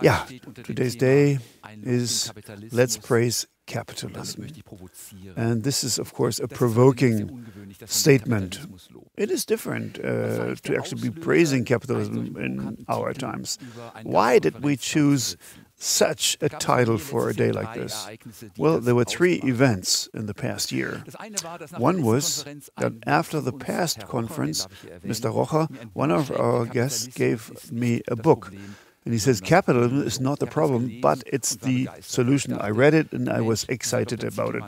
Yeah, today's day is Let's Praise Capitalism. And this is, of course, a provoking statement. It is different to actually be praising capitalism in our times. Why did we choose such a title for a day like this? Well, there were three events in the past year. One was that after the past conference, Mr. Rocha, one of our guests, gave me a book. And he says, capitalism is not the problem, but it's the solution. I read it and I was excited about it.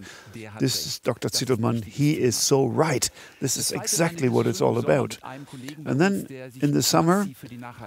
This is Dr. Zittelmann. He is so right. This is exactly what it's all about. And then in the summer,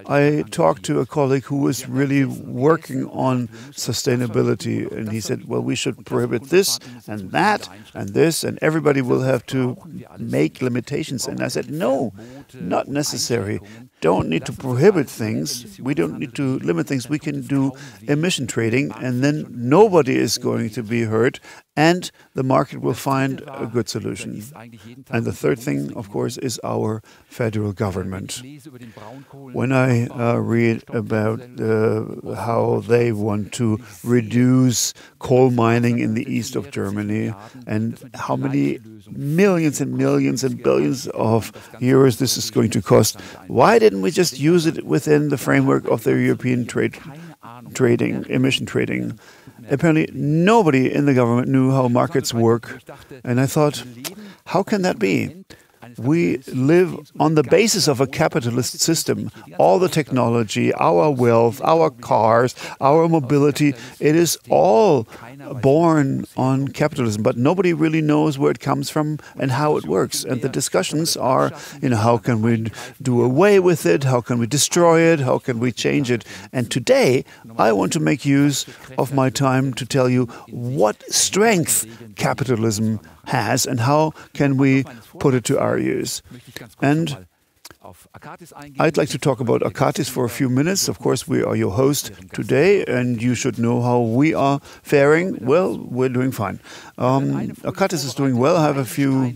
I talked to a colleague who was really working on sustainability. And he said, well, we should prohibit this and that and this, and everybody will have to make limitations. And I said, no, not necessary. Don't need to prohibit things. We don't need to limit things. We can do emission trading, and then nobody is going to be hurt, and the market will find a good solution. And the third thing, of course, is our federal government. When I read about how they want to reduce coal mining in the east of Germany and how many millions and millions and billions of euros this is going to cost, why didn't we just use it within the framework of the European emission trading? Apparently, nobody in the government knew how markets work. And I thought, how can that be? We live on the basis of a capitalist system. All the technology, our wealth, our cars, our mobility, it is all born on capitalism. But nobody really knows where it comes from and how it works. And the discussions are, how can we do away with it? How can we destroy it? How can we change it? And today, I want to make use of my time to tell you what strength capitalism has and how can we put it to our use. And I'd like to talk about ACATIS for a few minutes. Of course, we are your host today, and you should know how we are faring. Well, we're doing fine. ACATIS is doing well. I have a few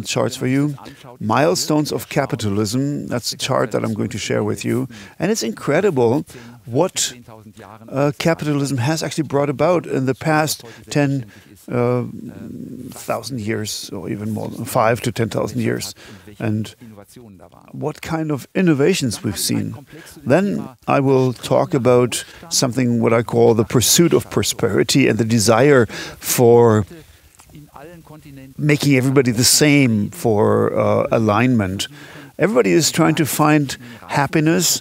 charts for you. Milestones of capitalism. That's a chart that I'm going to share with you. And it's incredible what capitalism has actually brought about in the past 10,000 years, or even more than 5,000 to 10,000 years, and what kind of innovations we've seen. Then I will talk about something what I call the pursuit of prosperity and the desire for making everybody the same, for alignment. Everybody is trying to find happiness.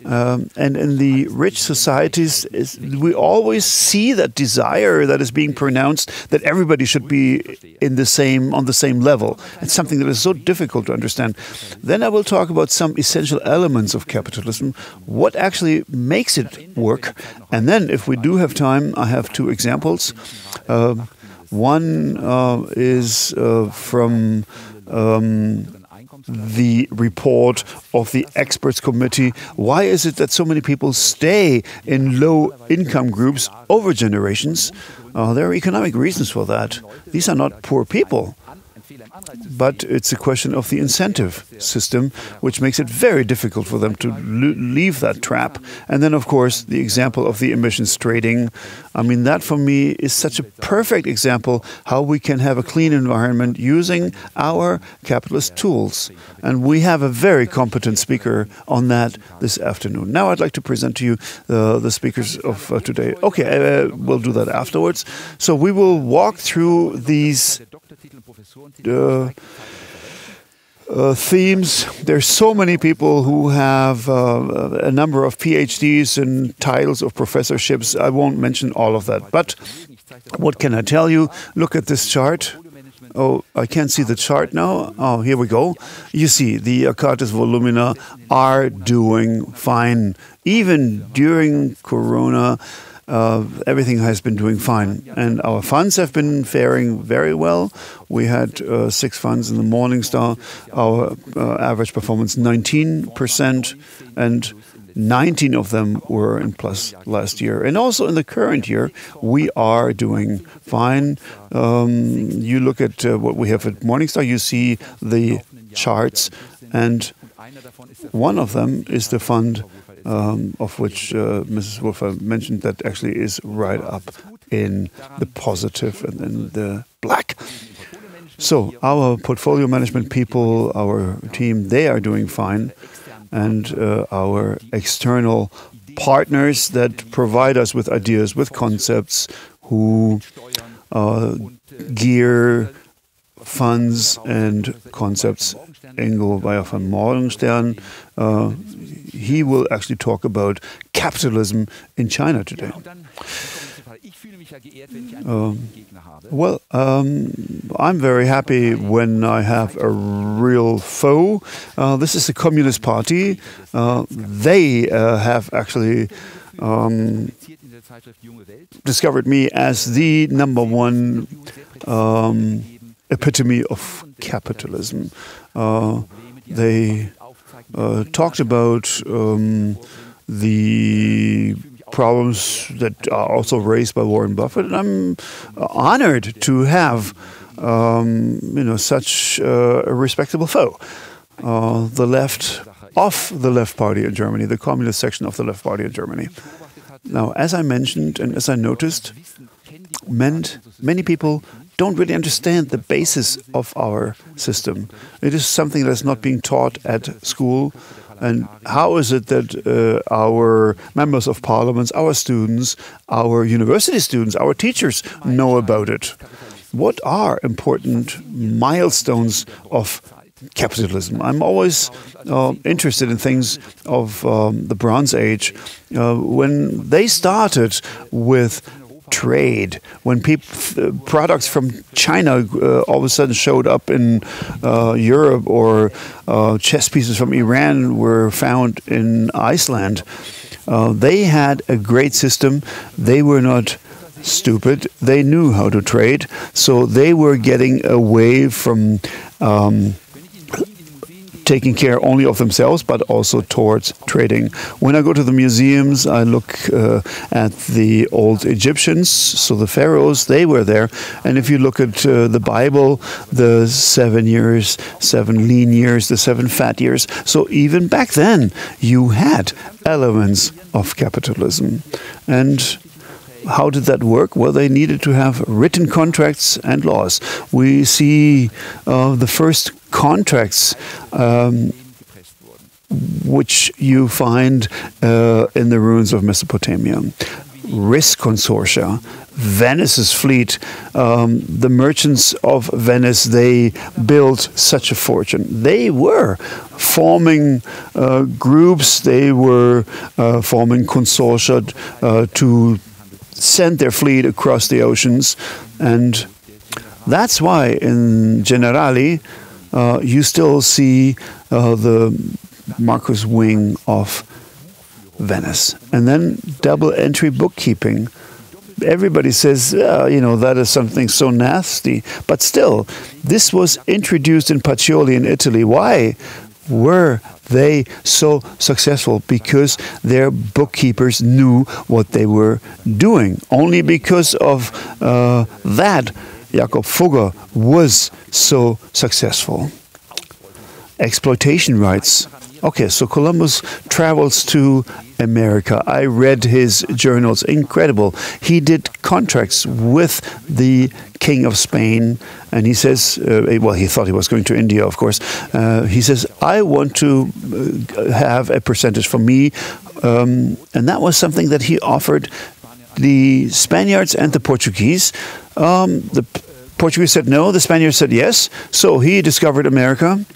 And in the rich societies, we always see that desire that is being pronounced that everybody should be on the same level. It's something that is so difficult to understand. Then I will talk about some essential elements of capitalism, what actually makes it work. And then, if we do have time, I have two examples. One is from the report of the experts committee. Why is it that so many people stay in low-income groups over generations? There are economic reasons for that. These are not poor people, but it's a question of the incentive system, which makes it very difficult for them to leave that trap. And then, of course, the example of the emissions trading. I mean, that for me is such a perfect example how we can have a clean environment using our capitalist tools. And we have a very competent speaker on that this afternoon. Now I'd like to present to you the speakers of today. Okay, we'll do that afterwards. So we will walk through these themes. There's so many people who have a number of PhDs and titles of professorships. I won't mention all of that. But what can I tell you? Look at this chart. Oh, I can't see the chart now. Oh, here we go. You see, the ACATIS volumina are doing fine. Even during Corona, everything has been doing fine. And our funds have been faring very well. We had 6 funds in the Morningstar. Our average performance 19%, and 19 of them were in plus last year. And also in the current year, we are doing fine. You look at what we have at Morningstar, you see the charts, and one of them is the fund of which Mrs. Wolfer mentioned, that actually is right up in the positive and in the black. So our portfolio management people, our team, they are doing fine. And our external partners that provide us with ideas, with concepts, who gear funds and concepts. Ingo Bayer von Morgenstern, he will actually talk about capitalism in China today. I'm very happy when I have a real foe. This is the Communist Party. They have actually discovered me as the #1 epitome of capitalism. They talked about the problems that are also raised by Warren Buffett, and I'm honored to have such a respectable foe. The left of the Left Party in Germany, the communist section of the Left Party in Germany. Now, as I mentioned and as I noticed, many people don't really understand the basis of our system. It is something that's not being taught at school. And how is it that our members of parliament, our students, our university students, our teachers know about it? What are important milestones of capitalism? I'm always interested in things of the Bronze Age. When they started with trade, when products from China all of a sudden showed up in Europe, or chess pieces from Iran were found in Iceland, they had a great system. They were not stupid. They knew how to trade, so they were getting away from taking care only of themselves, but also towards trading. When I go to the museums, I look at the old Egyptians, so the pharaohs, they were there. And if you look at the Bible, the 7 years, 7 lean years, the 7 fat years. So even back then, you had elements of capitalism. And how did that work? Well, they needed to have written contracts and laws. We see the first contracts which you find in the ruins of Mesopotamia. Risk consortia, Venice's fleet, the merchants of Venice, they built such a fortune. They were forming groups, they were forming consortia to send their fleet across the oceans. And that's why in Generali you still see the Marcus wing of Venice. And then double entry bookkeeping. Everybody says, that is something so nasty. But still, this was introduced in Pacioli in Italy. Why were they so successful? Because their bookkeepers knew what they were doing. Only because of that, Jakob Fugger was so successful. Exploitation rights. Okay, so Columbus travels to America. I read his journals. Incredible. He did contracts with the King of Spain, and he says, he thought he was going to India, of course. He says, I want to have a percentage for me. And that was something that he offered the Spaniards and the Portuguese. The Portuguese said no, the Spaniards said yes. So he discovered America.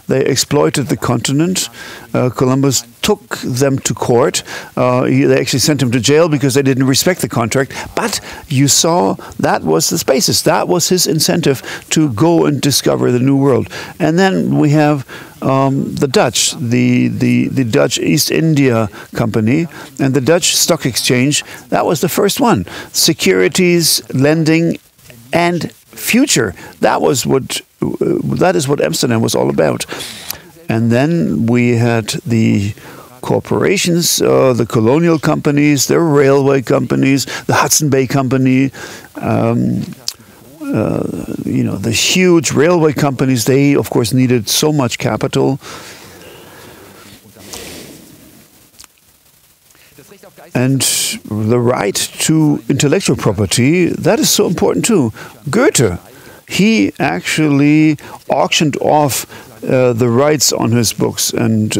They exploited the continent. Columbus took them to court. They actually sent him to jail because they didn't respect the contract. But you saw that was the basis. That was his incentive to go and discover the New World. And then we have the Dutch, the Dutch East India Company, and the Dutch Stock Exchange. That was the first one. Securities, lending, and future. That is what Amsterdam was all about. And then we had the corporations, the colonial companies, the railway companies, the Hudson Bay Company, the huge railway companies. They, of course, needed so much capital. And the right to intellectual property, that is so important too. Goethe, he actually auctioned off the rights on his books, and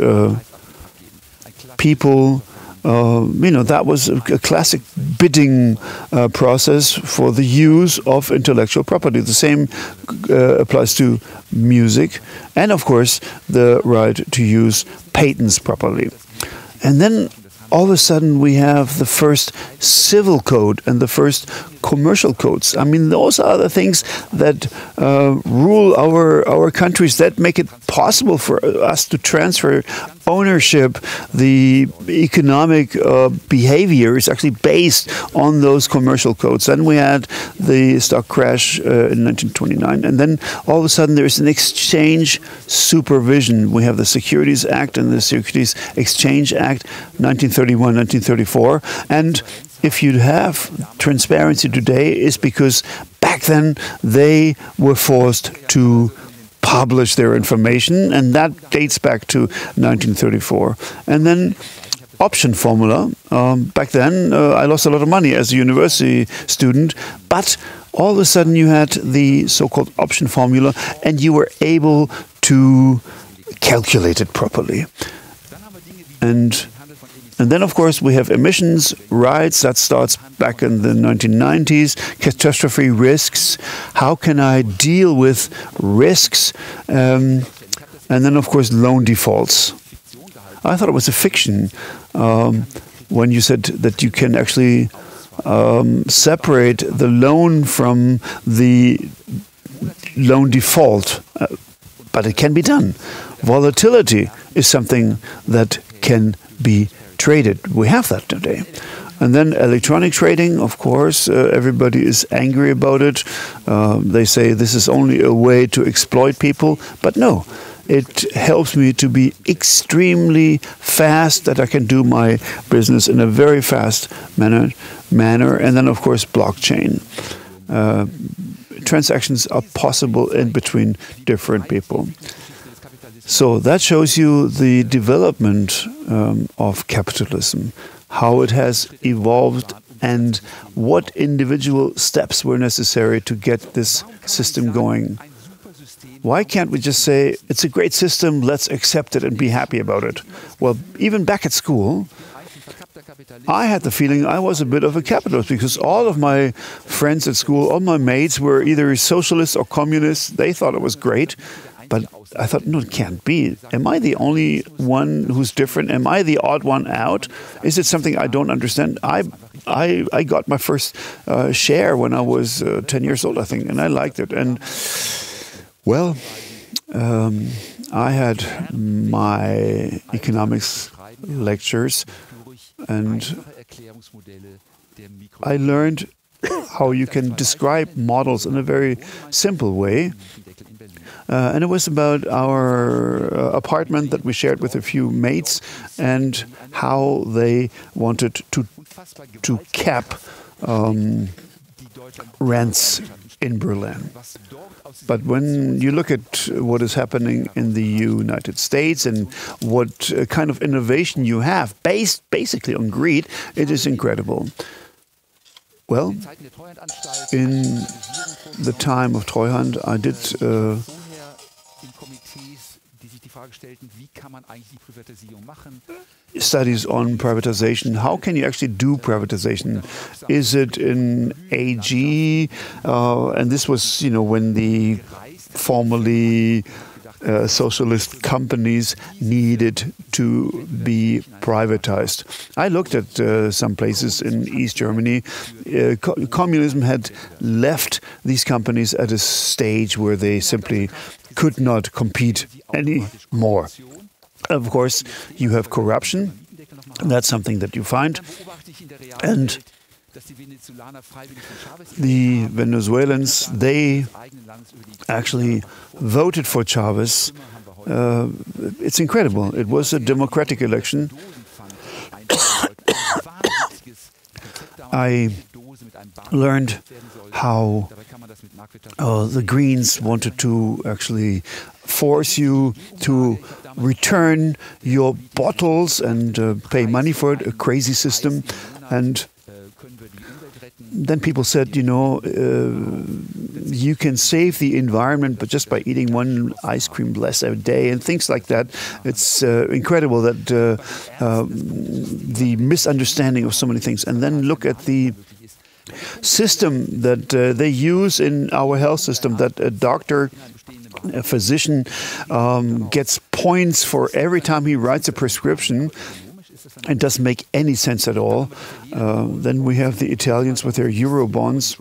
people, that was a classic bidding process for the use of intellectual property. The same applies to music, and of course the right to use patents properly. And then all of a sudden we have the first civil code and the first commercial codes. I mean, those are the things that rule our countries, that make it possible for us to transfer ownership. The economic behavior is actually based on those commercial codes. Then we had the stock crash in 1929, and then all of a sudden there's an exchange supervision. We have the Securities Act and the Securities Exchange Act, 1931, 1934, and if you have transparency today, it's because back then they were forced to publish their information, and that dates back to 1934. And then option formula. Back then, I lost a lot of money as a university student, but all of a sudden you had the so-called option formula, and you were able to calculate it properly. And then, of course, we have emissions rights. That starts back in the 1990s. Catastrophe risks. How can I deal with risks? And then, of course, loan defaults. I thought it was a fiction when you said that you can actually separate the loan from the loan default. But it can be done. Volatility is something that can be traded. We have that today. And then electronic trading, of course, everybody is angry about it. They say this is only a way to exploit people, but no. It helps me to be extremely fast, that I can do my business in a very fast manner. And then, of course, blockchain. Transactions are possible in between different people. So that shows you the development of capitalism, how it has evolved and what individual steps were necessary to get this system going. Why can't we just say, it's a great system, let's accept it and be happy about it? Well, even back at school, I had the feeling I was a bit of a capitalist, because all of my friends at school, all my mates were either socialists or communists. They thought it was great. But I thought, no, it can't be. Am I the only one who's different? Am I the odd one out? Is it something I don't understand? I got my first share when I was 10 years old, I think, and I liked it. And, well, I had my economics lectures, and I learned how you can describe models in a very simple way. And it was about our apartment that we shared with a few mates, and how they wanted to cap rents in Berlin. But when you look at what is happening in the United States and what kind of innovation you have, based basically on greed, it is incredible. Well, in the time of Treuhand, I did studies on privatization. How can you actually do privatization? Is it in AG? And this was, when the formerly socialist companies needed to be privatized. I looked at some places in East Germany. Communism had left these companies at a stage where they simply could not compete anymore. Of course, you have corruption. That's something that you find. And the Venezuelans, they actually voted for Chavez. It's incredible. It was a democratic election. I learned how the Greens wanted to actually force you to return your bottles and pay money for it, a crazy system. And then people said, you know, you can save the environment, but just by eating one ice cream less a day and things like that. It's incredible that the misunderstanding of so many things. And then look at the system that they use in our health system, that a doctor, a physician gets points for every time he writes a prescription. It doesn't make any sense at all. Then we have the Italians with their euro bonds.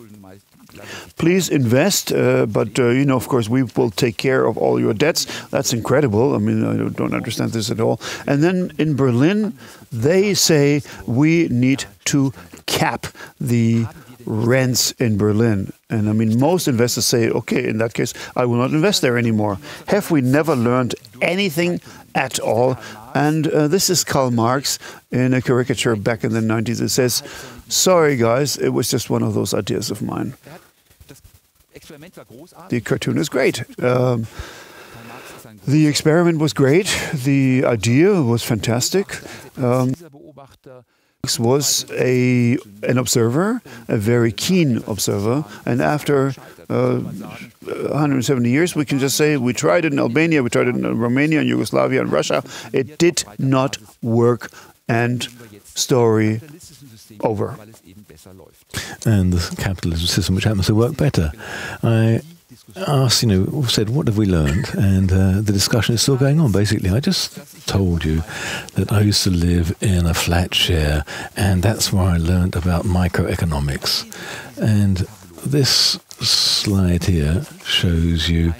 Please invest, but you know, of course, we will take care of all your debts. That's incredible. I mean, I don't understand this at all. And then in Berlin, they say we need to cap the rents in Berlin. And I mean, most investors say, okay, in that case, I will not invest there anymore. Have we never learned anything at all? And this is Karl Marx in a caricature back in the 90s. It says, sorry, guys, it was just one of those ideas of mine. The cartoon is great. The experiment was great. The idea was fantastic. Was an observer, a very keen observer, and after 170 years, we can just say we tried it in Albania, we tried it in Romania, and Yugoslavia, and Russia. It did not work, and story over. And the capitalism system, which happens to work better. I asked, you know, said, what have we learned? And the discussion is still going on, basically. I just told you that I used to live in a flat share, and that's where I learned about microeconomics. And this slide here shows you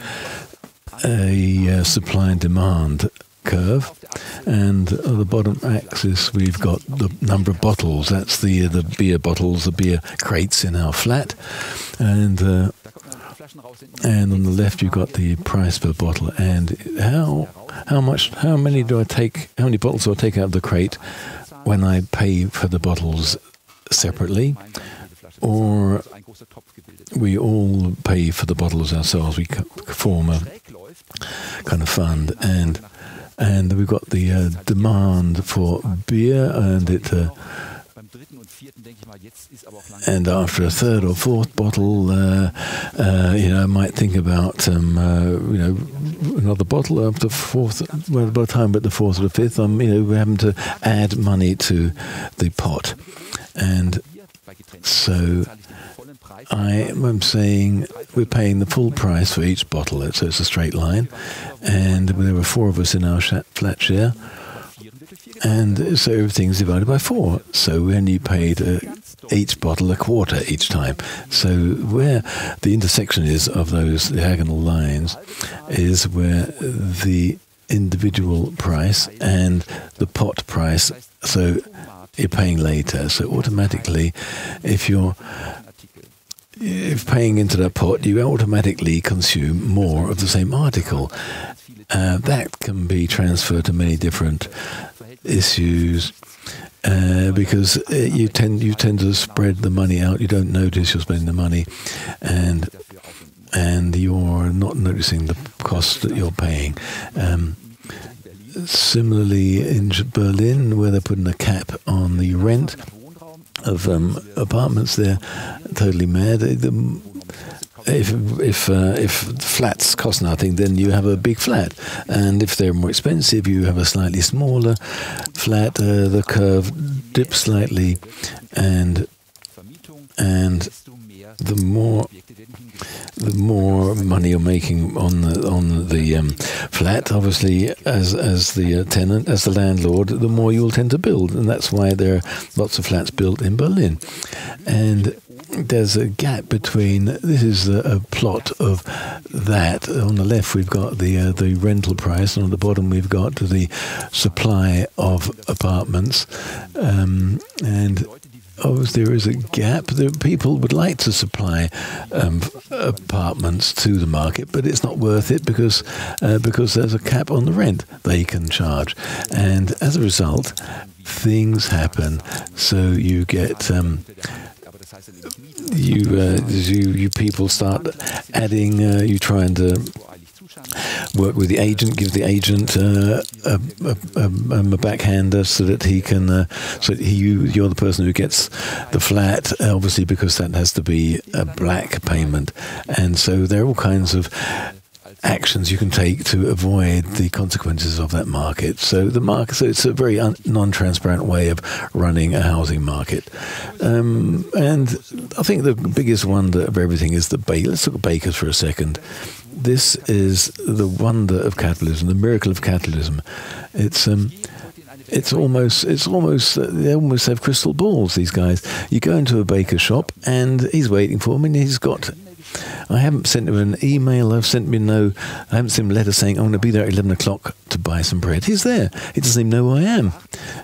a supply and demand curve, and on the bottom axis we've got the number of bottles. That's the beer bottles, the beer crates in our flat, and on the left you've got the price per bottle, and how many bottles do I take out of the crate when I pay for the bottles separately, or we all pay for the bottles ourselves. We form a kind of fund, and we've got the demand for beer, and and after a third or fourth bottle, you know, I might think about you know, another bottle after fourth. Well, by the time we're at the fourth or the fifth, you know, we're having to add money to the pot, and so I'm saying we're paying the full price for each bottle, so it's a straight line, and there were 4 of us in our flat share, and so everything's divided by 4. So we only paid each bottle a quarter each time. So where the intersection is of those diagonal lines is where the individual price and the pot price, so you're paying later. So automatically, if paying into that pot, you automatically consume more of the same article. That can be transferred to many different issues, because you tend to spread the money out. You don't notice you're spending the money, and you're not noticing the cost that you're paying. Similarly, in Berlin, where they're putting a cap on the rent of apartments, they're totally mad. If flats cost nothing, then you have a big flat, and if they're more expensive, you have a slightly smaller flat. The curve dips slightly, and the more money you're making on the flat, obviously, as the tenant, as the landlord, the more you'll tend to build, and that's why there are lots of flats built in Berlin. And there's a gap between. This is a plot of that. On the left, we've got the rental price, and on the bottom, we've got the supply of apartments, and obviously, there is a gap. People would like to supply apartments to the market, but it's not worth it because there's a cap on the rent they can charge, and as a result, things happen. So you get you people start adding. You try and work with the agent, give the agent a backhander so that he can, you're the person who gets the flat, obviously, because that has to be a black payment. And so there are all kinds of actions you can take to avoid the consequences of that market. So it's a very non-transparent way of running a housing market. And I think the biggest wonder of everything is let's look at Bäckers for a second. This is the wonder of capitalism, the miracle of capitalism. They almost have crystal balls, these guys. You go into a baker's shop and he's waiting for me, and I haven't sent him an email, I haven't sent him a letter saying I'm going to be there at 11 o'clock to buy some bread. He's there. He doesn't even know who I am.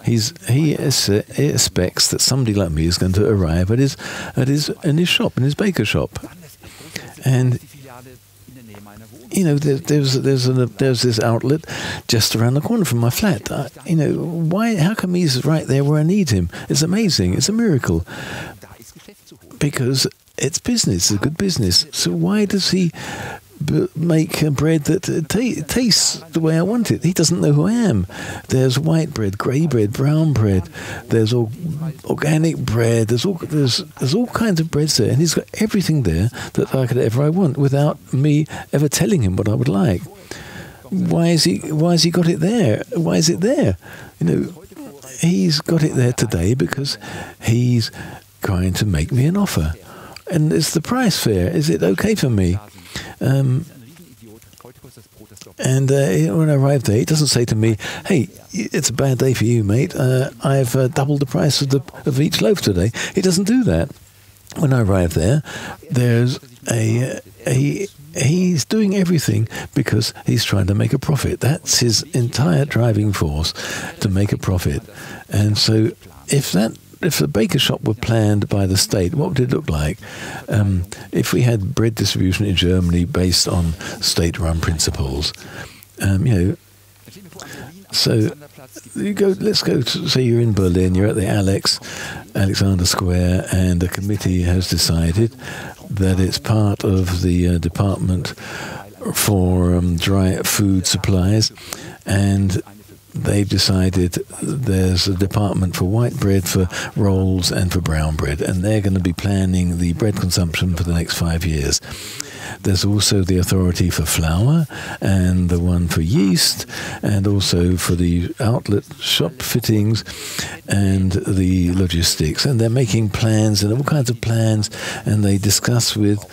He expects that somebody like me is going to arrive in his shop, in his baker's shop. And there's this outlet just around the corner from my flat. Why? How come he's right there where I need him? It's amazing. It's a miracle. Because it's business. It's a good business. So why does he make a bread that tastes the way I want it? He doesn't know who I am. There's white bread, grey bread, brown bread. There's organic bread. There's all kinds of breads there, and he's got everything there that I could ever want without me ever telling him what I would like. Why has he got it there? Why is it there? He's got it there today because he's going to make me an offer. And is the price fair? Is it okay for me? And when I arrive there, he doesn't say to me, "Hey, it's a bad day for you, mate. I've doubled the price of each loaf today." He doesn't do that. When I arrive there, he's doing everything because he's trying to make a profit. That's his entire driving force, to make a profit. And so if the baker shop were planned by the state, what would it look like? If we had bread distribution in Germany based on state-run principles, so let's go to, say you're in Berlin, you're at the Alexander Square, and the committee has decided that it's part of the Department for Dry Food Supplies, and they've decided there's a department for white bread, for rolls, and for brown bread, and they're going to be planning the bread consumption for the next 5 years. There's also the authority for flour, and the one for yeast, and also for the outlet shop fittings and the logistics. And they're making plans, and all kinds of plans, and they discuss with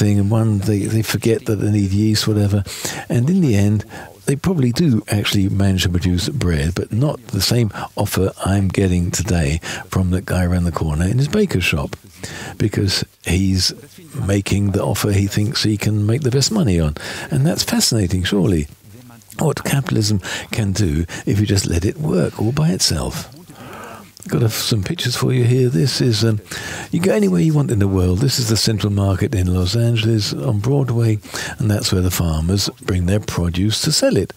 and one, they forget that they need yeast, whatever, and in the end, they probably do actually manage to produce bread, but not the same offer I'm getting today from the guy around the corner in his baker's shop, because he's making the offer he thinks he can make the best money on. And that's fascinating, surely. What capitalism can do if you just let it work all by itself. Got some pictures for you here. This is, you go anywhere you want in the world. This is the Central Market in Los Angeles on Broadway, and that's where the farmers bring their produce to sell it.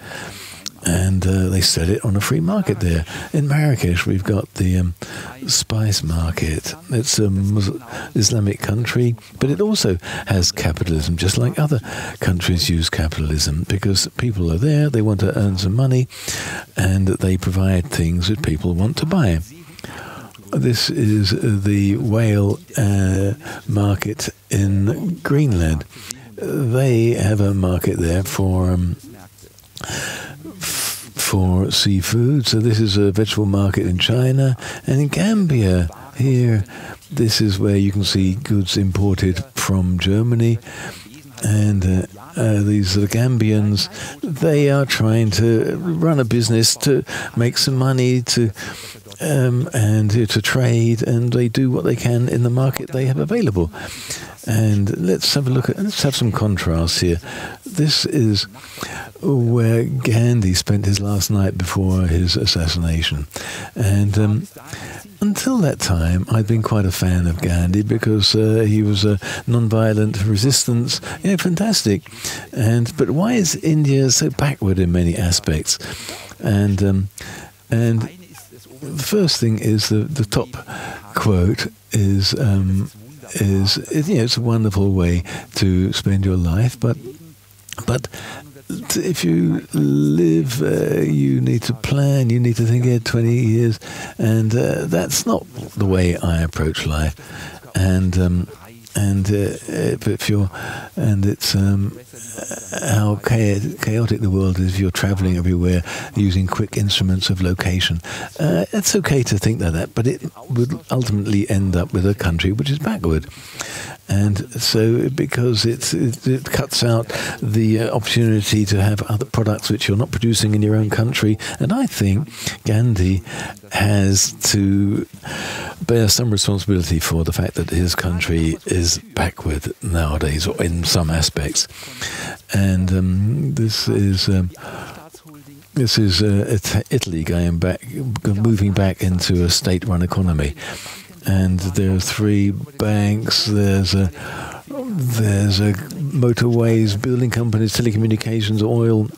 And they sell it on a free market there. In Marrakesh, we've got the spice market. It's a Islamic country, but it also has capitalism, just like other countries use capitalism, because people are there, they want to earn some money, and they provide things that people want to buy. This is the whale market in Greenland. They have a market there for seafood. So this is a vegetable market in China. And in Gambia, here, this is where you can see goods imported from Germany. And these are the Gambians. They are trying to run a business to make some money, and to trade, and they do what they can in the market they have available. And let's have a look at, let's have some contrasts here. This is where Gandhi spent his last night before his assassination. And until that time, I'd been quite a fan of Gandhi because he was a non-violent resistance, fantastic. But why is India so backward in many aspects? And the first thing is the top quote is it's a wonderful way to spend your life, but if you live, you need to plan, you need to think ahead 20 years, and that's not the way I approach life. If you're, and it's how chaotic the world is if you're traveling everywhere using quick instruments of location. It's okay to think like that, but it would ultimately end up with a country which is backward. And so, because it cuts out the opportunity to have other products which you're not producing in your own country. And I think Gandhi has to bear some responsibility for the fact that his country is backward nowadays, or in some aspects. And this is Italy moving back into a state-run economy. And there are 3 banks. There's motorways, building companies, telecommunications, oil,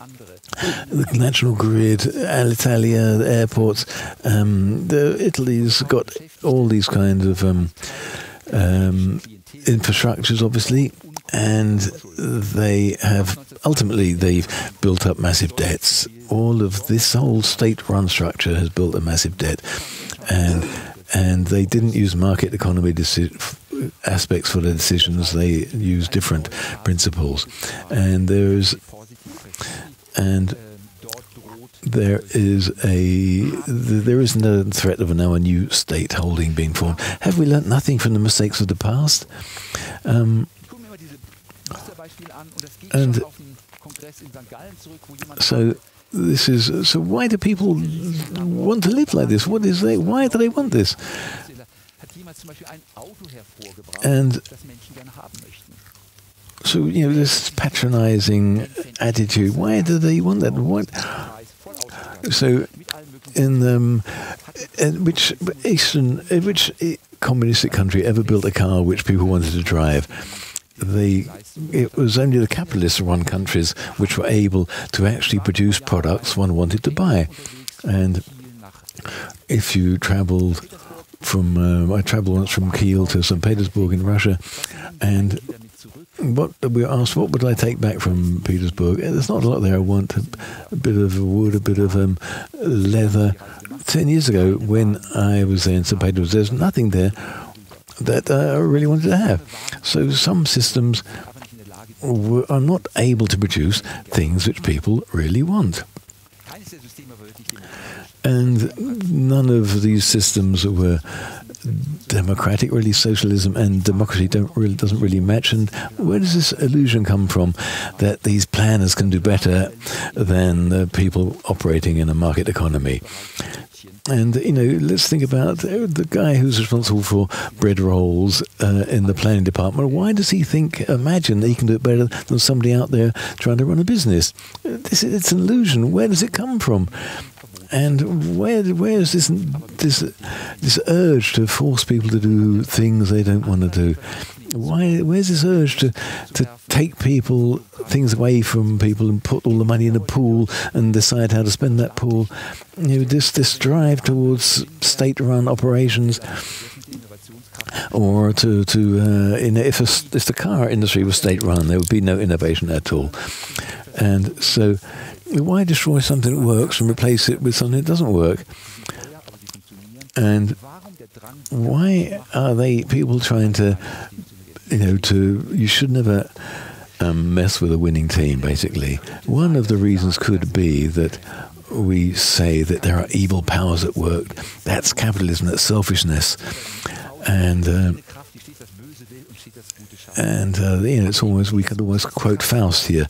the national grid, Alitalia, the airports. Italy's got all these kinds of infrastructures, obviously, and they've built up massive debts. All of this whole state-run structure has built a massive debt, and they didn't use market economy aspects for their decisions. They used different principles, and there is no threat of now a new state holding being formed. Have we learnt nothing from the mistakes of the past? So why do people want to live like this? Why do they want this? And so, this patronizing attitude, why do they want that? So, which communistic country ever built a car which people wanted to drive? It was only the capitalist-run countries which were able to actually produce products one wanted to buy. And if you travelled I travelled once from Kiel to St. Petersburg in Russia, and we were asked, what would I take back from Petersburg? There's not a lot there. I want a bit of wood, a bit of leather. 10 years ago, when I was there in St. Petersburg, there's nothing there that I really wanted to have. So some systems are not able to produce things which people really want. And none of these systems were democratic, really. Socialism and democracy doesn't really match. And where does this illusion come from that these planners can do better than the people operating in a market economy? And, let's think about the guy who's responsible for bread rolls in the planning department. Why does he imagine that he can do it better than somebody out there trying to run a business? It's an illusion. Where does it come from? And where is this urge to force people to do things they don't want to do? Where's this urge to take things away from people and put all the money in a pool and decide how to spend that pool? This drive towards state-run operations, or if the car industry was state-run, there would be no innovation at all. And so, why destroy something that works and replace it with something that doesn't work? And why are people trying to, you should never mess with a winning team, basically. One of the reasons could be that we say that there are evil powers at work. That's capitalism, that's selfishness. And it's almost, we could almost quote Faust here.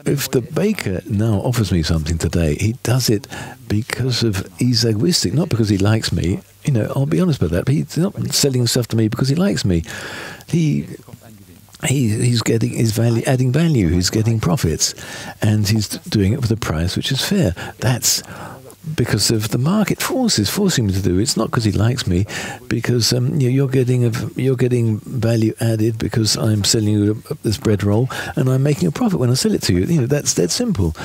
If the baker now offers me something today, he does it because he's egoistic, not because he likes me. I'll be honest about that. But he's not selling stuff to me because he likes me. He's getting adding value. He's getting profits, and he's doing it with a price which is fair. That's because of the market forces forcing me to do it. It's not because he likes me, because you're getting value added because I'm selling you this bread roll and I'm making a profit when I sell it to you. That's dead simple.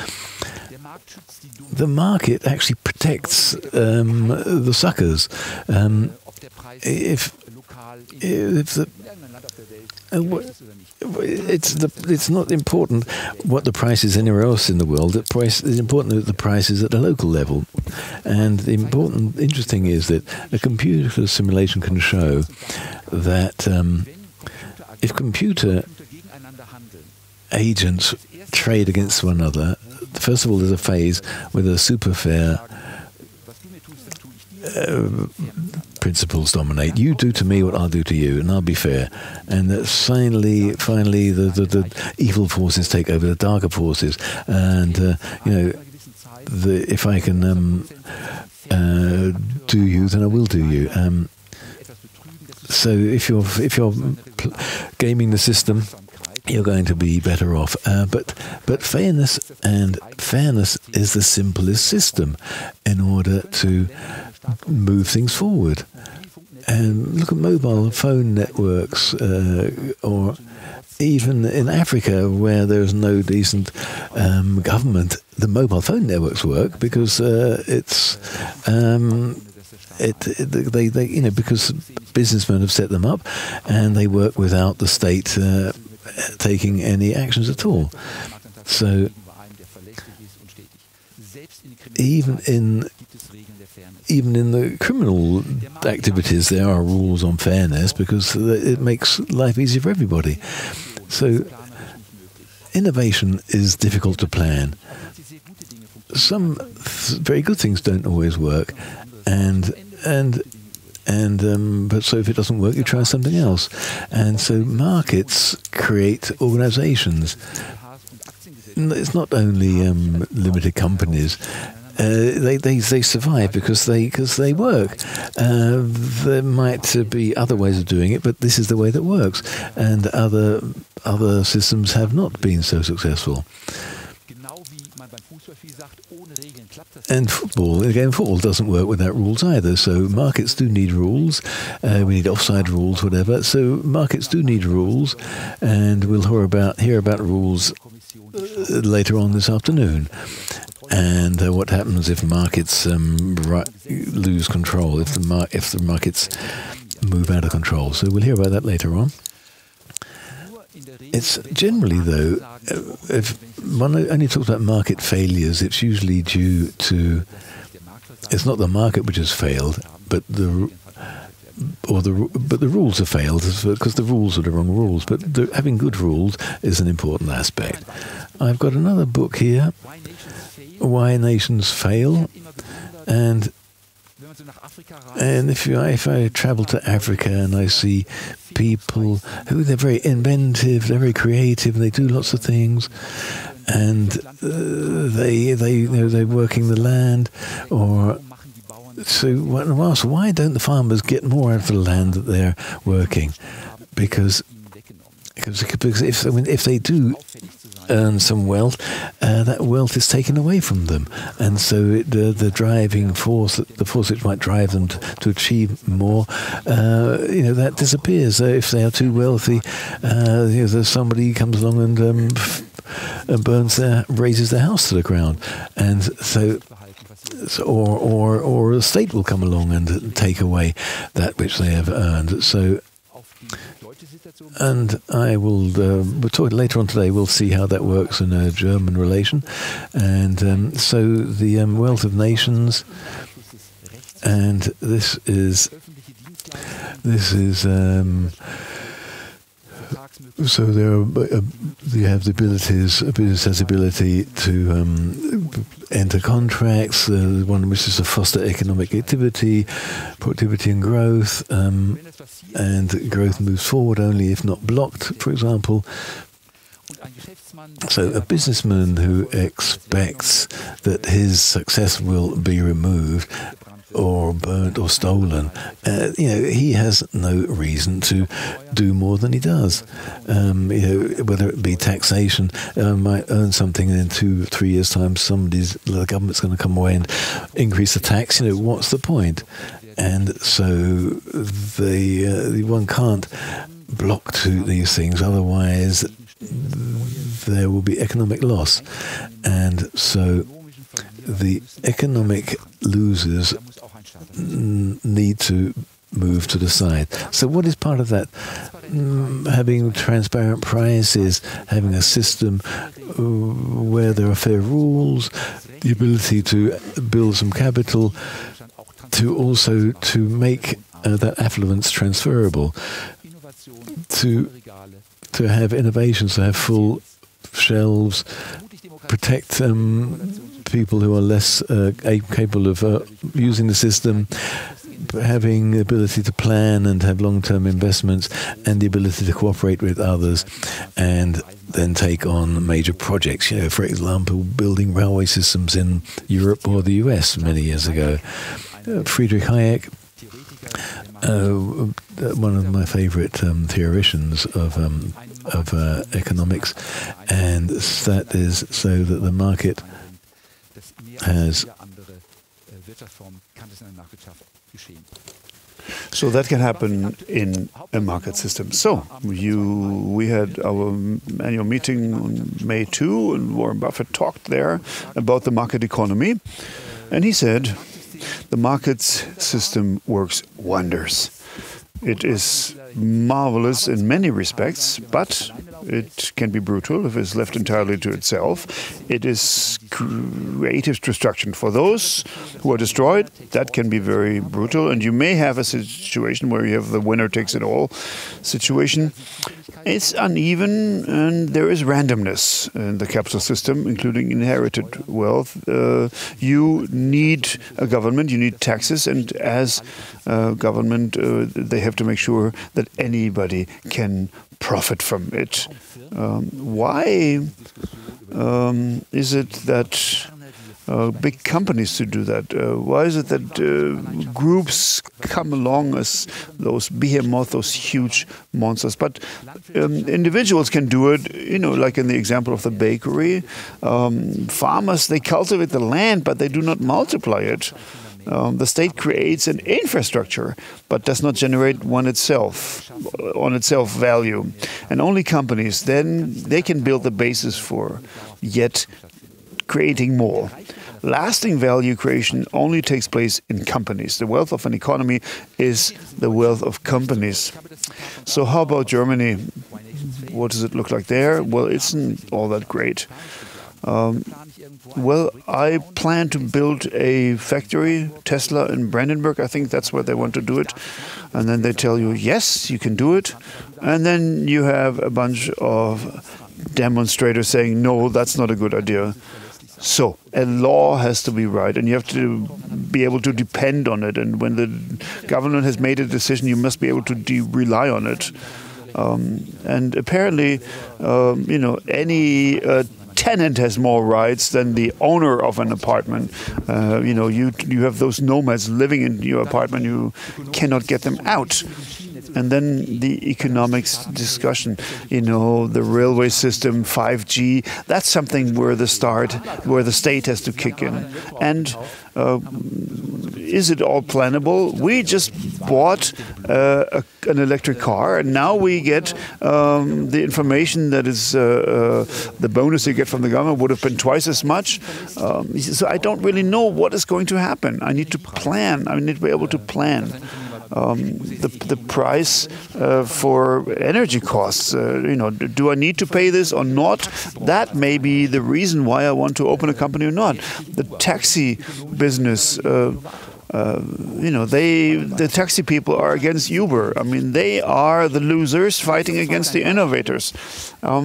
The market actually protects the suckers. It's not important what the price is anywhere else in the world. The price is important that the price is at a local level. And the interesting is that a computer simulation can show that if computer agents trade against one another, first of all, there's a phase where the super fair principles dominate. You do to me what I'll do to you, and I'll be fair. And that finally, the evil forces take over, the darker forces, and if I can do you, then I will do you. So if you're gaming the system, you're going to be better off. But fairness is the simplest system in order to move things forward. And look at mobile phone networks, or even in Africa where there's no decent government, the mobile phone networks work because because businessmen have set them up, and they work without the state taking any actions at all. So even in the criminal activities, there are rules on fairness because it makes life easier for everybody. So innovation is difficult to plan. Some very good things don't always work, but so if it doesn't work, you try something else. And so markets create organizations. It's not only limited companies. They survive because they work. There might be other ways of doing it, but this is the way that works. And other systems have not been so successful. And football doesn't work without rules either. So markets do need rules. We need offside rules, whatever. So markets do need rules, and we'll hear about rules later on this afternoon. And what happens if markets lose control? If the markets move out of control? So we'll hear about that later on. It's generally, though, if one only talks about market failures, it's usually due to, it's not the market which has failed, but the rules have failed because the rules are the wrong rules. But having good rules is an important aspect. I've got another book here, Why Nations Fail, and if I travel to Africa and I see people who they're very inventive, they're very creative, and they do lots of things, and they're working the land, or so why don't the farmers get more out of the land that they're working? Because if they do earn some wealth, that wealth is taken away from them, and so the driving force, the force which might drive them to achieve more, that disappears. If they are too wealthy, somebody comes along and razes their house to the ground, and or the state will come along and take away that which they have earned. So. And we'll talk later on today, we'll see how that works in a German relation. And so the wealth of nations, and this is so you have the abilities, a business has the ability to enter contracts, one which is to foster economic activity, productivity and growth, and growth moves forward only if not blocked, for example. So a businessman who expects that his success will be removed or burnt or stolen, he has no reason to do more than he does. Whether it be taxation, might earn something, and in 2 or 3 years' time, the government's going to come away and increase the tax. What's the point? And so one can't block to these things, otherwise there will be economic loss. And so the economic losers need to moved to the side. So what is part of that? Having transparent prices, having a system where there are fair rules, the ability to build some capital, to also to make that affluence transferable, to have innovations, to have full shelves, protect people who are less capable of using the system, having the ability to plan and have long-term investments, and the ability to cooperate with others, and then take on major projects. You know, for example, building railway systems in Europe or the US many years ago. Friedrich Hayek, one of my favorite theoreticians of economics, and that is so that the market has. So that can happen in a market system. So we had our annual meeting on May 2, and Warren Buffett talked there about the market economy, and he said the market system works wonders. It is marvelous in many respects, but it can be brutal if it's left entirely to itself. It is creative destruction. For those who are destroyed, that can be very brutal, and you may have a situation where you have the winner takes it all situation. It's uneven, and there is randomness in the capital system, including inherited wealth. You need a government, you need taxes, and as government, they have to make sure that anybody can profit from it. Why is it that big companies to do that? Why is it that groups come along as those behemoths, those huge monsters? But individuals can do it, you know, like in the example of the bakery. Farmers, they cultivate the land, but they do not multiply it. The state creates an infrastructure, but does not generate on itself value. And only companies, then they can build the basis for yet creating more. Lasting value creation only takes place in companies. The wealth of an economy is the wealth of companies. So how about Germany? What does it look like there? Well, it's not all that great. Well, I plan to build a factory, Tesla in Brandenburg. I think that's where they want to do it. And then they tell you, yes, you can do it. And then you have a bunch of demonstrators saying, no, that's not a good idea. So a law has to be right, and you have to be able to depend on it. And when the government has made a decision, you must be able to rely on it. And apparently, you know, any tenant has more rights than the owner of an apartment. You know, you have those nomads living in your apartment. You cannot get them out. And then the economics discussion, you know, the railway system, 5G, that's something where the state has to kick in. And is it all plannable? We just bought an electric car, and now we get the information that is the bonus you get from the government would have been twice as much. So I don't really know what is going to happen. I need to plan. I need to be able to plan. The price for energy costs, you know, do I need to pay this or not? That may be the reason why I want to open a company or not. The taxi business, you know, the taxi people are against Uber. I mean, they are the losers fighting against the innovators. I'll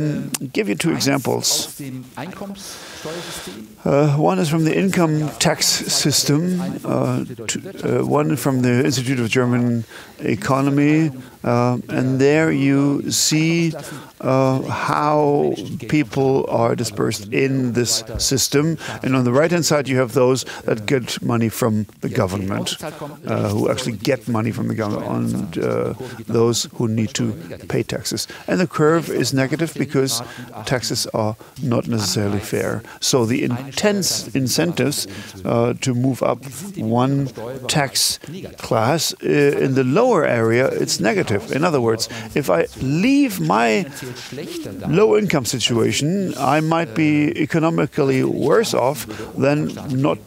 give you two examples. One is from the income tax system, one from the Institute of German Economy, and there you see how people are dispersed in this system. And on the right-hand side, you have those that get money from the government, who actually get money from the government, and those who need to pay taxes. And the curve is negative because taxes are not necessarily fair. So the intense incentives to move up one tax class in the lower area, it's negative. In other words, if I leave my low income situation, I might be economically worse off than not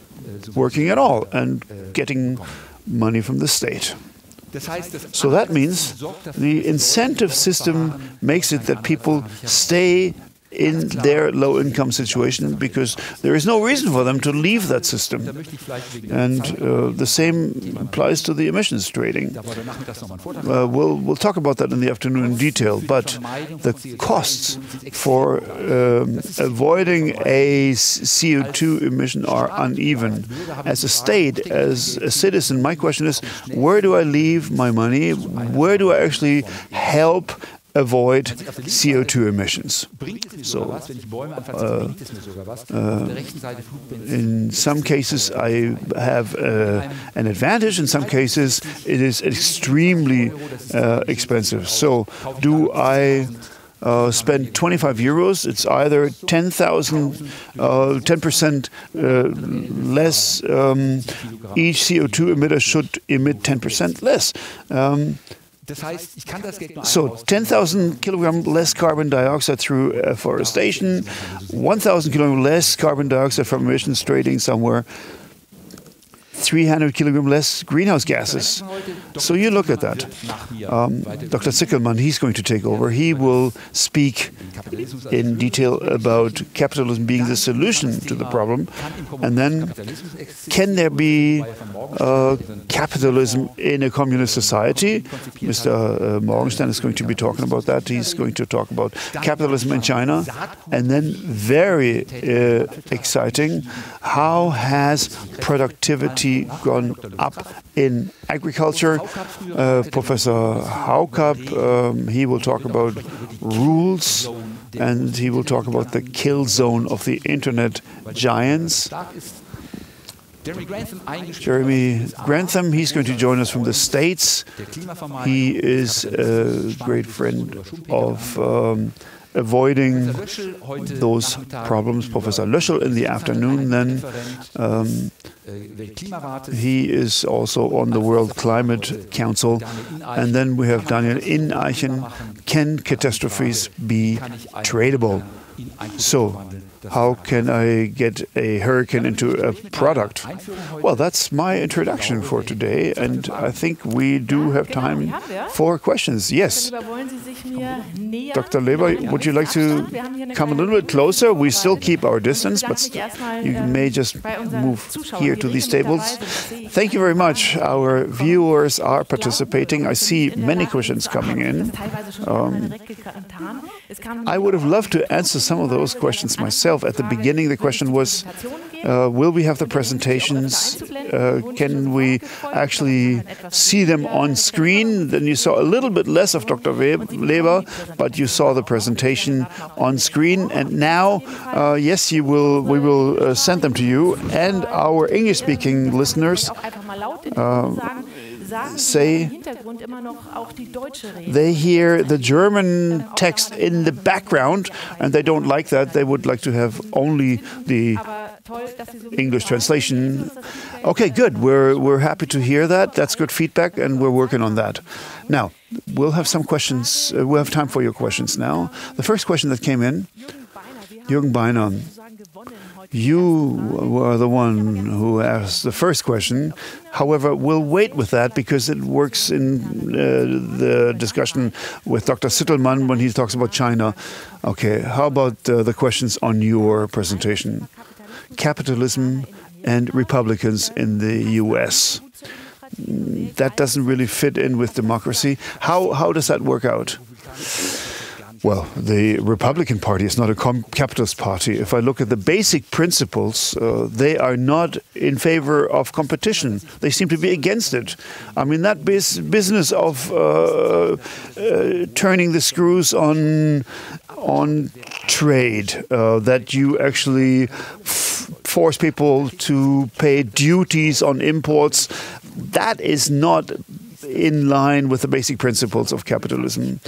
working at all and getting money from the state. So that means the incentive system makes it that people stay in their low-income situation because there is no reason for them to leave that system. And the same applies to the emissions trading. We'll talk about that in the afternoon in detail, but the costs for avoiding a CO2 emission are uneven. As a state, as a citizen, my question is, where do I leave my money? Where do I actually help avoid CO2 emissions? So, in some cases I have an advantage, in some cases it is extremely expensive. So, do I spend 25 euros? It's either 10% less, each CO2 emitter should emit 10% less. So 10,000 kilogram less carbon dioxide through afforestation, 1,000 kilogram less carbon dioxide from emissions trading somewhere, 300 kilogram less greenhouse gases. So you look at that. Dr. Zickelmann, he's going to take over. He will speak in detail about capitalism being the solution to the problem. And then, can there be capitalism in a communist society? Mr. Morgenstern is going to be talking about that. He's going to talk about capitalism in China. And then, very exciting, how has productivity gone up in agriculture? Professor Haukap, he will talk about rules, and he will talk about the kill zone of the internet giants. Jeremy Grantham, he's going to join us from the States. He is a great friend of avoiding those problems. Professor Löschel in the afternoon then. He is also on the World Climate Council. And then we have Daniel Ineichen. Can catastrophes be tradable? So, how can I get a hurricane into a product? Well, that's my introduction for today, and I think we do have time for questions. Yes. Dr. Leber, would you like to come a little bit closer? We still keep our distance, but you may just move here to these tables. Thank you very much. Our viewers are participating. I see many questions coming in. I would have loved to answer some of those questions myself. At the beginning, the question was, will we have the presentations? Can we actually see them on screen? Then you saw a little bit less of Dr. Leber, but you saw the presentation on screen. And now, yes, we will send them to you. And our English-speaking listeners say they hear the German text in the background, and they don't like that. They would like to have only the English translation. Okay, good. We're happy to hear that. That's good feedback, and we're working on that. Now, we'll have some questions. We'll have time for your questions now. The first question that came in, Jürgen Beiner. You were the one who asked the first question. However, we'll wait with that because it works in the discussion with Dr. Zittelmann when he talks about China. Okay, how about the questions on your presentation? Capitalism and Republicans in the U.S. That doesn't really fit in with democracy. How does that work out? Well, the Republican Party is not a capitalist party. If I look at the basic principles, they are not in favor of competition. They seem to be against it. I mean, that business of turning the screws on trade, that you actually force people to pay duties on imports, that is not in line with the basic principles of capitalism.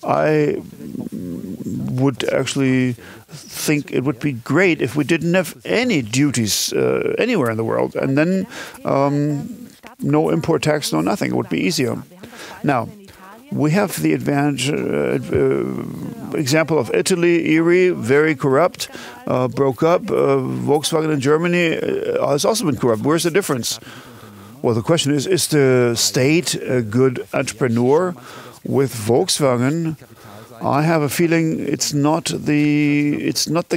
I would actually think it would be great if we didn't have any duties anywhere in the world, and then no import tax, no nothing. It would be easier. Now, we have the advantage example of Italy, Erie, very corrupt, broke up. Volkswagen in Germany has also been corrupt. Where's the difference? Well, the question is the state a good entrepreneur? With Volkswagen, I have a feeling it's not the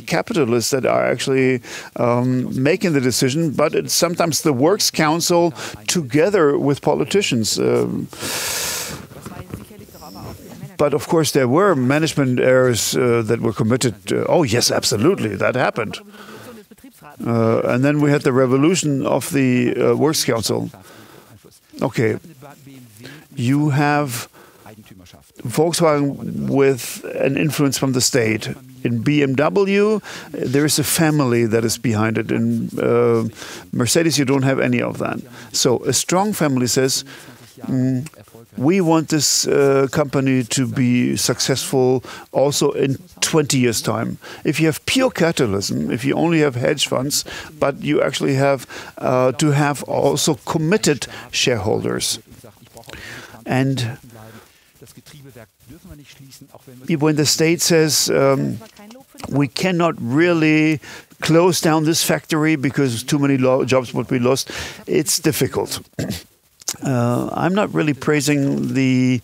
capitalists that are actually making the decision, but it's sometimes the Works Council together with politicians. But of course, there were management errors that were committed. Oh yes, absolutely, that happened. And then we had the revolution of the Works Council. Okay, you have Volkswagen with an influence from the state. In BMW, there is a family that is behind it. In Mercedes, you don't have any of that. So a strong family says, we want this company to be successful also in 20 years' time. If you have pure capitalism, if you only have hedge funds, but you actually have to have also committed shareholders. And when the state says we cannot really close down this factory because too many jobs would be lost, it's difficult. I'm not really praising the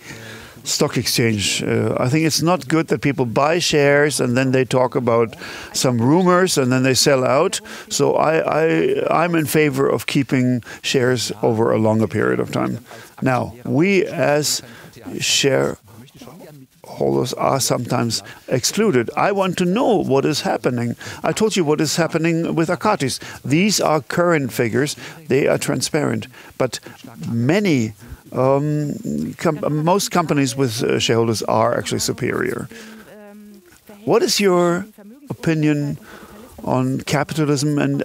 stock exchange. I think it's not good that people buy shares and then they talk about some rumors and then they sell out. So I'm in favor of keeping shares over a longer period of time. Now, we as shareholders are sometimes excluded. I want to know what is happening. I told you what is happening with ACATIS. These are current figures. They are transparent. But many, most companies with shareholders are actually superior. What is your opinion on capitalism and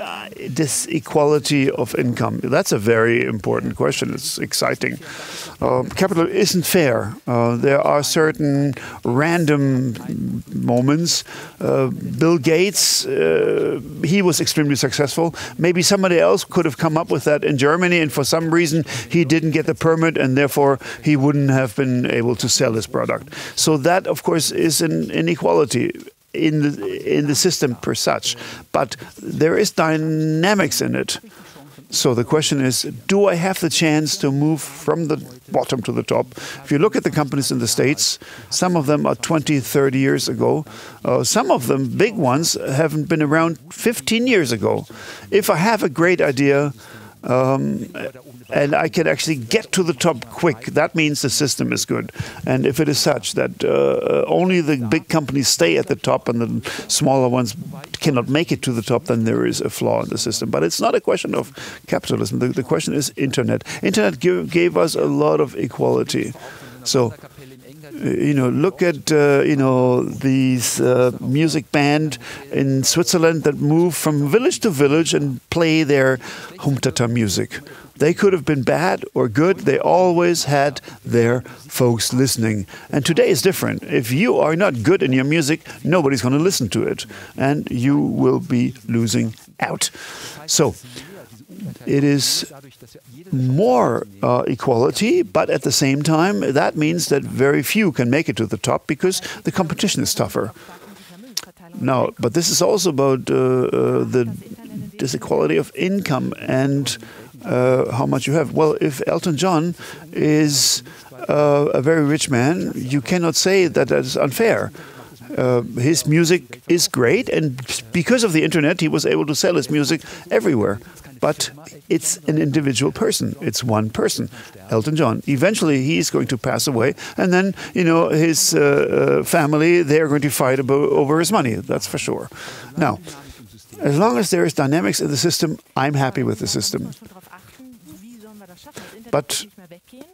this equality of income? That's a very important question. It's exciting. Capital isn't fair. There are certain random moments. Bill Gates, he was extremely successful. Maybe somebody else could have come up with that in Germany, and for some reason he didn't get the permit, and therefore he wouldn't have been able to sell his product. So that, of course, is an inequality in the system per such, but there is dynamics in it. So the question is, do I have the chance to move from the bottom to the top? If you look at the companies in the States, some of them are 20, 30 years ago. Some of them, big ones, haven't been around 15 years ago. If I have a great idea, and I can actually get to the top quick, that means the system is good. And if it is such that only the big companies stay at the top and the smaller ones cannot make it to the top, then there is a flaw in the system. But it's not a question of capitalism. The question is internet. Internet gave us a lot of equality. So, look at, these music band in Switzerland that move from village to village and play their Humtata music. They could have been bad or good. They always had their folks listening. And today is different. If you are not good in your music, nobody's going to listen to it. And you will be losing out. So it is more equality, but at the same time, that means that very few can make it to the top because the competition is tougher. Now, but this is also about the disequality of income and how much you have. Well, if Elton John is a very rich man, you cannot say that that is unfair. His music is great, and because of the internet, he was able to sell his music everywhere. But it's an individual person. It's one person, Elton John. Eventually, he is going to pass away, and then, his family, they are going to fight over his money. That's for sure. Now, as long as there is dynamics in the system, I'm happy with the system. But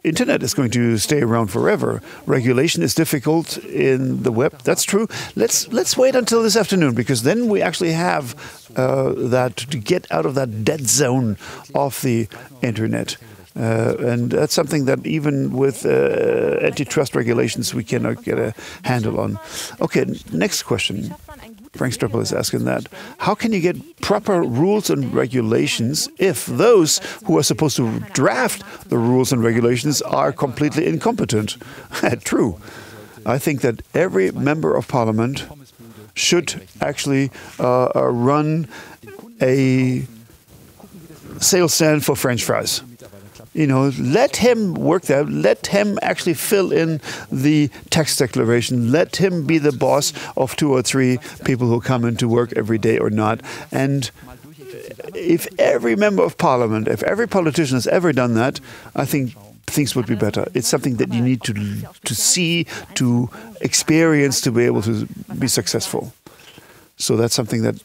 internet is going to stay around forever. Regulation is difficult in the web. That's true. Let's wait until this afternoon, because then we actually have that to get out of that dead zone of the internet. And that's something that even with antitrust regulations we cannot get a handle on. Okay, next question. Frank Strippel is asking that. How can you get proper rules and regulations if those who are supposed to draft the rules and regulations are completely incompetent? True. I think that every member of parliament should actually run a sales stand for French fries. let him work there. Let him actually fill in the tax declaration. Let him be the boss of 2 or 3 people who come into work every day or not. And if every member of parliament, if every politician has ever done that, I think things would be better. It's something that you need to see, to experience, to be able to be successful. So that's something that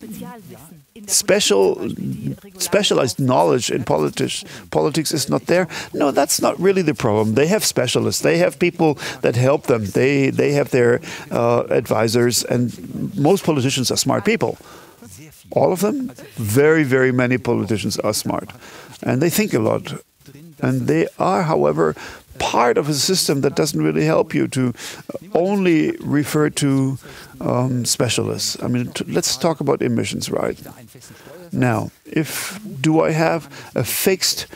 specialized knowledge in politics is not there. No, that's not really the problem. They have specialists. They have people that help them. They have their advisors, and most politicians are smart people. All of them? Very, very many politicians are smart. And they think a lot. And they are, however, part of a system that doesn't really help you to only refer to specialists. I mean, let's talk about emissions, right? Now, do I have a fixed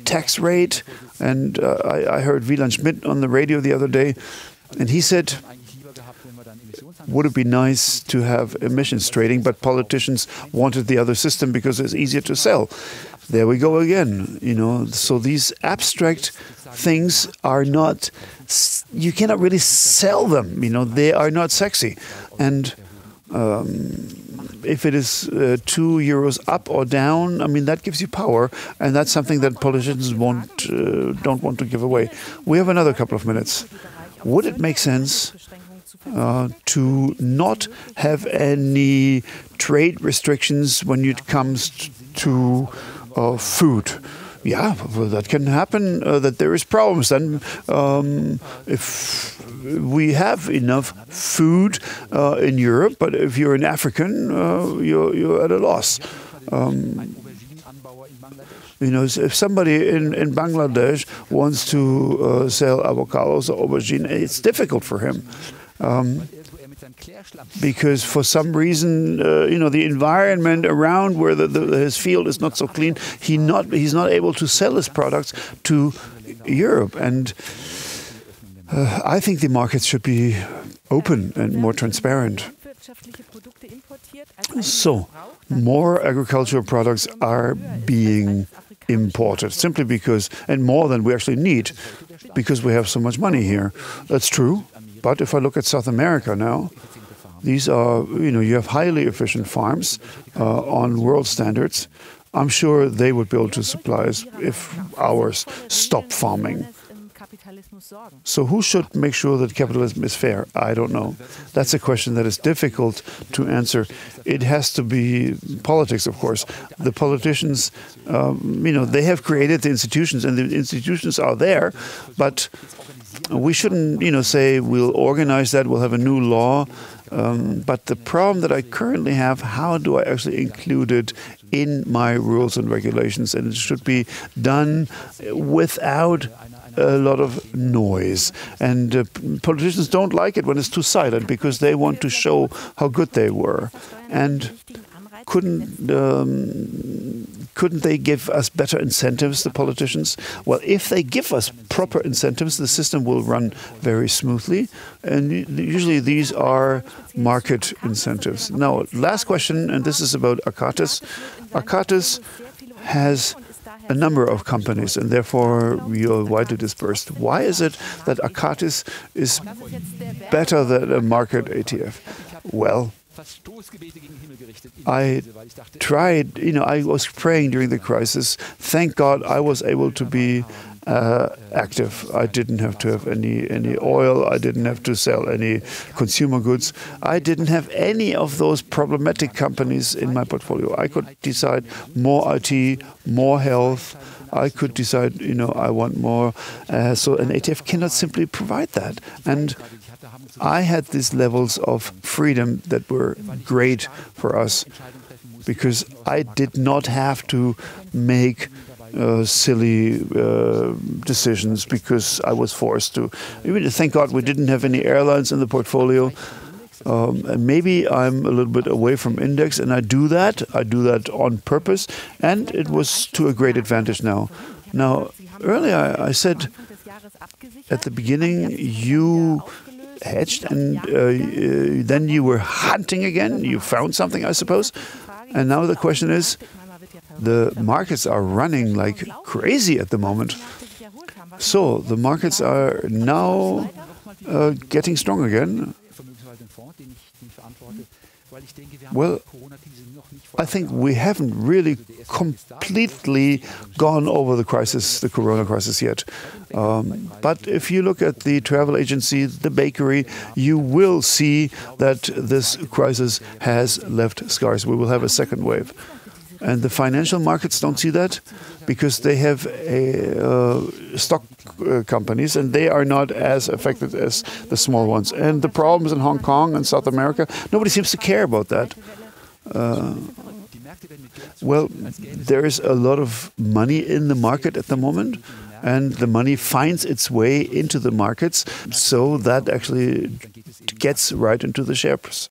tax rate? And I heard Wieland Schmidt on the radio the other day, and he said, would it be nice to have emissions trading, but politicians wanted the other system because it's easier to sell. There we go again, So these abstract things are not, you cannot really sell them, they are not sexy. And if it is €2 up or down, I mean, that gives you power, and that's something that politicians don't want to give away. We have another couple of minutes. Would it make sense to not have any trade restrictions when it comes to food? Yeah, well, that can happen, that there is problems. Then if we have enough food in Europe, but if you're an African, you're at a loss. If somebody in Bangladesh wants to sell avocados or aubergine, it's difficult for him. Because for some reason, the environment around where his field is not so clean, he's not able to sell his products to Europe. And I think the markets should be open and more transparent. So, more agricultural products are being imported simply because, and more than we actually need, because we have so much money here. That's true. But if I look at South America now, these are, you have highly efficient farms on world standards. I'm sure they would be able to supply us if ours stop farming. So who should make sure that capitalism is fair? I don't know. That's a question that is difficult to answer. It has to be politics, of course. The politicians, they have created the institutions, and the institutions are there, but we shouldn't, say we'll organize that, we'll have a new law. But the problem that I currently have, how do I actually include it in my rules and regulations? And it should be done without a lot of noise. And politicians don't like it when it's too silent because they want to show how good they were. And couldn't they give us better incentives, the politicians? Well, if they give us proper incentives, the system will run very smoothly. And usually these are market incentives. Now, last question, and this is about ACATIS. ACATIS has a number of companies, and therefore we are widely dispersed. Why is it that ACATIS is better than a market ETF? Well, I tried, I was praying during the crisis. Thank God I was able to be active. I didn't have to have any oil. I didn't have to sell any consumer goods. I didn't have any of those problematic companies in my portfolio. I could decide more IT, more health. I could decide, I want more. So an ETF cannot simply provide that. And I had these levels of freedom that were great for us because I did not have to make silly decisions because I was forced to. Thank God we didn't have any airlines in the portfolio. And maybe I'm a little bit away from index, and I do that. I do that on purpose, and it was to a great advantage now. Now, earlier I said at the beginning you hedged, and then you were hunting again. You found something, I suppose. And now the question is, the markets are running like crazy at the moment. So the markets are now getting strong again. Well, I think we haven't really completely gone over the crisis, the corona crisis yet. But if you look at the travel agency, the bakery, you will see that this crisis has left scars. We will have a second wave. And the financial markets don't see that because they have stock companies and they are not as affected as the small ones. And the problems in Hong Kong and South America, nobody seems to care about that. Well, there is a lot of money in the market at the moment, and the money finds its way into the markets, so that actually gets right into the shares.